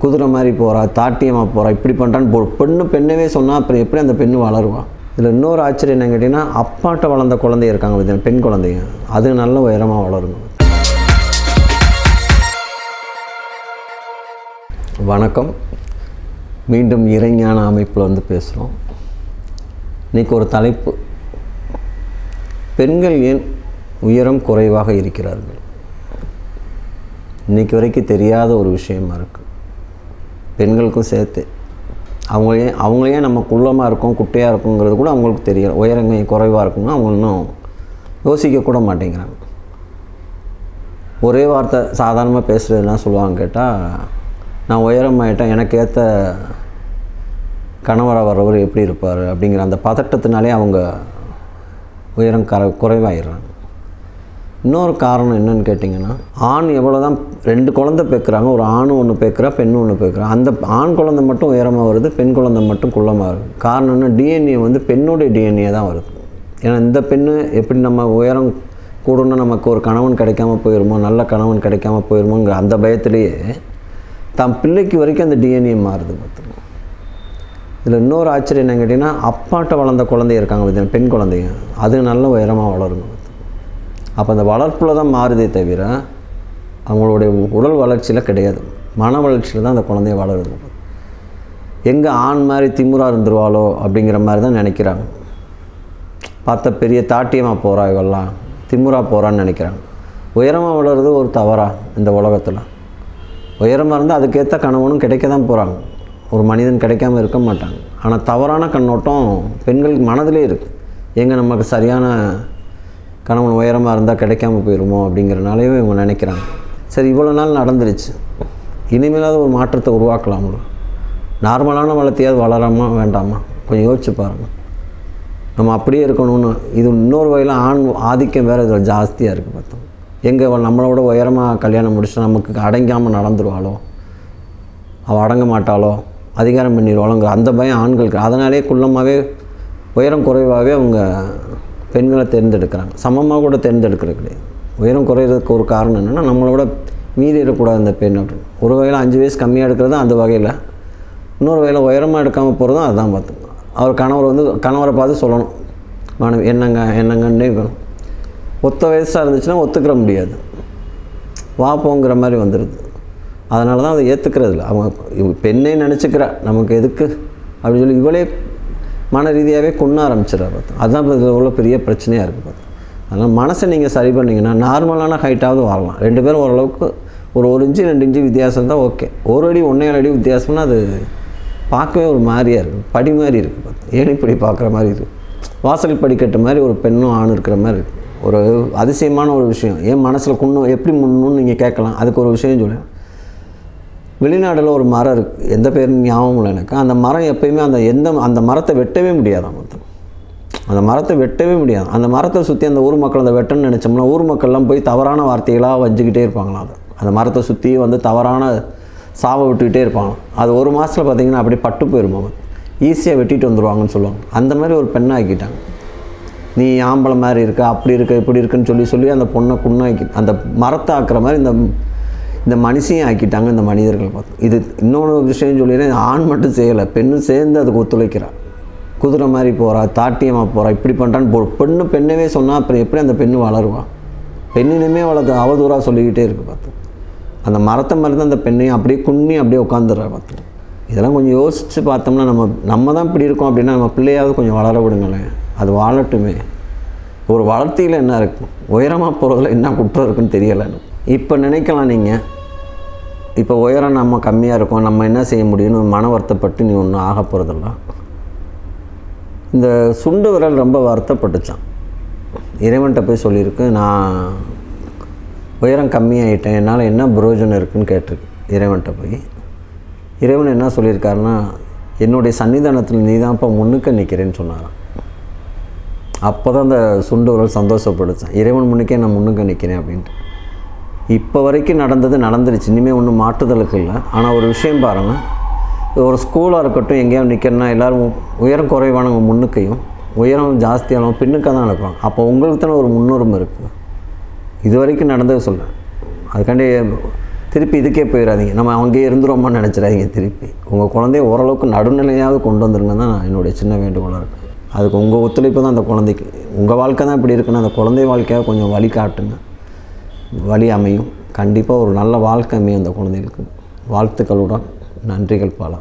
குதிரை மாதிரி போகிறா, தாட்டியமாக போகிறா, இப்படி பண்ணுறான்னு பெண்ணு பெண்ணவே சொன்னால் அப்புறம் எப்படி அந்த பெண்ணு வளருவா? இதில் இன்னொரு ஆச்சரியம் என்ன கேட்டிங்கன்னா, அப்பாட்ட வளர்ந்த குழந்தை இருக்காங்க பார்த்தீங்கன்னா, பெண் குழந்தைங்க, அது நல்ல உயரமாக வளருங்க. வணக்கம். மீண்டும் இறைஞான அமைப்பில் பேசுகிறோம். இன்றைக்கி ஒரு தலைப்பு, பெண்கள் ஏன் உயரம் குறைவாக இருக்கிறார்கள். இன்றைக்கி வரைக்கும் தெரியாத ஒரு விஷயமா இருக்குது. பெண்களுக்கும் சேர்த்து அவங்களே நம்ம குள்ளமாக இருக்கோம், குட்டையாக இருக்குங்கிறது கூட அவங்களுக்கு தெரியல. உயரங்க குறைவாக இருக்குன்னா அவங்க இன்னும் யோசிக்கக்கூட மாட்டேங்கிறாங்க. ஒரே வார்த்தை சாதாரணமாக பேசுகிறதுலாம் சொல்லுவாங்க கேட்டால், நான் உயரமாயிட்டேன், எனக்கு ஏற்ற கணவராக வர்றவர் எப்படி இருப்பார் அப்படிங்கிற அந்த பதட்டத்தினாலே அவங்க உயரம் குறைவாயிடுறாங்க. இன்னொரு காரணம் என்னன்னு கேட்டிங்கன்னா, ஆண் எவ்வளோ தான் 2 குழந்தை பேக்குறாங்க, ஒரு ஆண் ஒன்று பேக்குறா, பெண் ஒன்று பேக்குறா. அந்த ஆண் குழந்தை மட்டும் உயரமாக வருது, பெண் குழந்தை மட்டும் குள்ளமாக வருது. காரணம்னா டிஎன்ஏ பெண்ணுடைய டிஎன்ஏ தான் வருது. ஏன்னா இந்த பெண்ணு எப்படி நம்ம உயரம் கூடன்னா நமக்கு ஒரு கணவன் கிடைக்காம போயிடுமோ, நல்ல கணவன் கிடைக்காம போயிடுமோங்கிற அந்த பயத்திலேயே தன் பிள்ளைக்கு வரைக்கும் அந்த டிஎன்ஏ மாறுது. பார்த்துக்கணும். இதில் இன்னொரு ஆச்சரியம் என்ன கேட்டிங்கன்னா, அப்பாட்ட வளர்ந்த குழந்தை இருக்காங்க பார்த்தீங்கன்னா, பெண் குழந்தைங்க, அது நல்ல உயரமாக வளருங்க. அப்போ அந்த வளர்ப்பில் தான் மாறுதே தவிர அவங்களுடைய உடல் வளர்ச்சியில் கிடையாது, மன வளர்ச்சியில் தான் அந்த குழந்தைய வளருது. எங்கே ஆண் மாதிரி திமுறாக இருந்துருவாளோ அப்படிங்கிற மாதிரி தான் நினைக்கிறாங்க. பார்த்த பெரிய தாட்டியமாக போகிறா, இவெல்லாம் திமுறாக போகிறான்னு நினைக்கிறாங்க. உயரமாக வளருது ஒரு தவறா இந்த உலகத்தில்? உயரமாக இருந்தால் அதுக்கேற்ற கணவனும் கிடைக்க தான் போகிறாங்க, ஒரு மனிதன் கிடைக்காமல் இருக்க மாட்டாங்க. ஆனால் தவறான கண்ணோட்டம் பெண்களுக்கு மனதிலே இருக்குது. எங்கே நமக்கு சரியான கணவன் உயரமாக இருந்தால் கிடைக்காம போயிடுமோ அப்படிங்கிறனாலே இவங்க நினைக்கிறாங்க. சரி, இவ்வளோ நாள் நடந்துருச்சு, இனிமேலாவது ஒரு மாற்றத்தை உருவாக்கலாம்ல. நார்மலான வளர்த்தியாவது வளராமா வேண்டாமா? கொஞ்சம் யோசிச்சு பாருங்கள். நம்ம அப்படியே இருக்கணும்னு இது இன்னொரு வகையில் ஆண் ஆதிக்கம் வேறு இதில் ஜாஸ்தியாக இருக்குது. பார்த்தோம் எங்கே நம்மளோட உயரமாக கல்யாணம் முடிச்சு நமக்கு அடங்காமல் நடந்துருவாளோ, அவள் அடங்க மாட்டாளோ, அதிகாரம் பண்ணிடுவாளோங்கிற அந்த பயம் ஆண்களுக்கு. அதனாலே குள்ளமாகவே உயரம் குறைவாகவே அவங்க பெண்களை தேர்ந்தெடுக்கிறாங்க. சமமாக கூட தேர்ந்தெடுக்கிறது கிடையாது. உயரம் குறையிறதுக்கு ஒரு காரணம் என்னென்னா, நம்மளோட மீறி இருக்கக்கூடாது அந்த பெண் அப்படின்னு. ஒரு வகையில் 5 வயசு கம்மியாக எடுக்கிறது அந்த வகையில், இன்னொரு வகையில் உயரமாக எடுக்காமல் போகிறதும் அதுதான். பார்த்துங்க, அவர் கணவரை பார்த்து சொல்லணும், மனைவி என்னங்கன்னே இருக்கணும். ஒத்த வயசாக இருந்துச்சுன்னா ஒத்துக்கிற முடியாது, வா போங்கிற மாதிரி வந்துடுது. அதனால தான் அதை ஏற்றுக்கிறது இல்லை. அவங்க பெண்ணே நினச்சிக்கிறா நமக்கு எதுக்கு அப்படின்னு சொல்லி இவளே மன ரீதியாகவே கொண்டு ஆரம்பிச்சிடறா. பார்த்தோம் அதுதான் இதில் உள்ள பெரிய பிரச்சனையாக இருக்குது. பார்த்தோம் அதனால் மனசை நீங்கள் சரி பண்ணிங்கன்னா நார்மலான ஹைட்டாவது வரலாம். 2 பேரும் ஓரளவுக்கு ஒரு 1 இன்ச்சு 2 இன்ச்சு வித்தியாசம் தான் ஓகே. 1 அடி 1.5 அடி வித்தியாசம்னா அது பார்க்கவே ஒரு மாதிரியாக இருக்குது, படி மாதிரி இருக்குது. பார்த்தோம் ஏணிப்படி பார்க்குற மாதிரி இருக்குது, வாசல் படிக்கட்டு மாதிரி ஒரு பெண்ணும் ஆண் இருக்கிற மாதிரி இருக்குது. ஒரு அதிசயமான ஒரு விஷயம். ஏன் மனசில் குன்னும் எப்படி முன்னுன்னு நீங்கள் கேட்கலாம். அதுக்கு ஒரு விஷயம் சொல்லுவேன். வெளிநாட்டில் ஒரு மரம் இருக்குது, எந்த பேரும் ஞாபகம் இல்லை எனக்கு. அந்த மரம் எப்போயுமே அந்த மரத்தை வெட்டவே முடியாதான். மொத்தம் அந்த மரத்தை வெட்டவே முடியாது. அந்த மரத்தை சுற்றி அந்த ஊர் மக்கள் அந்த வெட்டன்னு நினச்சோம்னா ஊர் மக்கள்லாம் போய் தவறான வார்த்தைகளாக வஞ்சிக்கிட்டே இருப்பாங்களாம். அந்த மரத்தை சுற்றி தவறான சாவை விட்டுக்கிட்டே இருப்பாங்க. அது 1 மாதத்தில் பார்த்திங்கன்னா அப்படியே பட்டு போயிருமா, ஈஸியாக வெட்டிட்டு வந்துடுவாங்கன்னு சொல்லுவாங்க. அந்த மாதிரி ஒரு பெண்ணை ஆக்கிட்டாங்க. நீ ஆம்பளை மாதிரி இருக்க, அப்படி இருக்க, இப்படி இருக்குன்னு சொல்லி அந்த பொண்ணை குண்ணாக்கி அந்த மரத்தை ஆக்குற மாதிரி இந்த மனுஷையும் ஆக்கிட்டாங்க இந்த மனிதர்கள். பார்த்து இது இன்னொன்று விஷயம் சொல்லிடுறேன், ஆண் மட்டும் செய்யலை, பெண்ணும் சேர்ந்து அதுக்கு ஒத்துழைக்கிறான். குதிரை மாதிரி போகிறா, தாட்டியமாக போகிறா, இப்படி பண்ணுறான்னு பெண்ணவே சொன்னால் அப்புறம் எப்படி அந்த பெண்ணு வளருவா? பெண்ணினுமே வளர்த்து அவதூறாக சொல்லிக்கிட்டே இருக்குது. பார்த்து அந்த மரத்தை மாதிரி தான் அந்த பெண்ணையும் அப்படியே குன்னி அப்படியே உட்காந்துடுறா. பார்த்து இதெல்லாம் கொஞ்சம் யோசித்து பார்த்தோம்னா நம்ம தான் இப்படி இருக்கோம் அப்படின்னா நம்ம பிள்ளையாவது கொஞ்சம் வளர விடுங்களேன், அது வாழட்டுமே. ஒரு வளர்த்தியில் என்ன இருக்குது, உயரமாக போகிறதுல என்ன குற்றம் இருக்குன்னு தெரியலைன்னு இப்போ நினைக்கலாம் நீங்கள். இப்போ உயரம் நம்ம கம்மியாக இருக்கோம், நம்ம என்ன செய்ய முடியும்னு மன வருத்தப்பட்டு நீ ஒன்றும் ஆக போகிறதில்ல. இந்த சுண்டு விரல் ரொம்ப வருத்தப்பட்டுச்சான். இறைவன்கிட்ட போய் சொல்லியிருக்கு, நான் உயரம் கம்மியாகிட்டேன், என்னால் என்ன பிரயோஜனம் இருக்குதுன்னு கேட்டிருக்கு இறைவன்கிட்ட போய். இறைவன் என்ன சொல்லியிருக்காருன்னா, என்னுடைய சன்னிதானத்தில் நீ தான்ப்பா முன்னுக்க நிற்கிறேன்னு சொன்னாரான். அப்போ தான் அந்த சுண்டு விரல் சந்தோஷப்படுச்சான், இறைவன் முன்னுக்கே நான் முன்னுக்க நிற்கிறேன் அப்படின்ட்டு. இப்போ வரைக்கும் நடந்துருச்சு, இனிமேல் ஒன்றும் மாற்றுதலுக்கு இல்லை. ஆனால் ஒரு விஷயம் பாருங்கள், ஒரு ஸ்கூலாக இருக்கட்டும், எங்கேயாவது நிற்கிறனா எல்லோரும் உயரம் குறைவானவங்க முன்னுக்கையும், உயரம் ஜாஸ்தியானவங்க பின்னுக்காக தான் நடப்பாங்க. அப்போ உங்களுக்கு தானே ஒரு முன்னுரிமை இருக்குது. இது வரைக்கும் நடந்தது சொல்கிறேன். அதுக்காண்டி திருப்பி இதுக்கே போயிடாதீங்க, நம்ம அங்கேயே இருந்துருவோமான்னு நினச்சிடாதீங்க. திருப்பி உங்கள் குழந்தைய ஓரளவுக்கு நடுநிலையாவது கொண்டு வந்துருங்க தான் என்னுடைய சின்ன வேண்டுகோளாக இருக்குது. அதுக்கு உங்கள் ஒத்துழைப்பு தான் அந்த குழந்தைக்கு, உங்கள் வாழ்க்கை தான் இப்படி இருக்குன்னு அந்த குழந்தை வாழ்க்கையாக கொஞ்சம் வழி காட்டுங்க. வழி அமையும், கண்டிப்பாக ஒரு நல்ல வாழ்க்கை அமையும் அந்த குழந்தைகளுக்கு. வாழ்த்துக்களுடன் நன்றிகள் பல.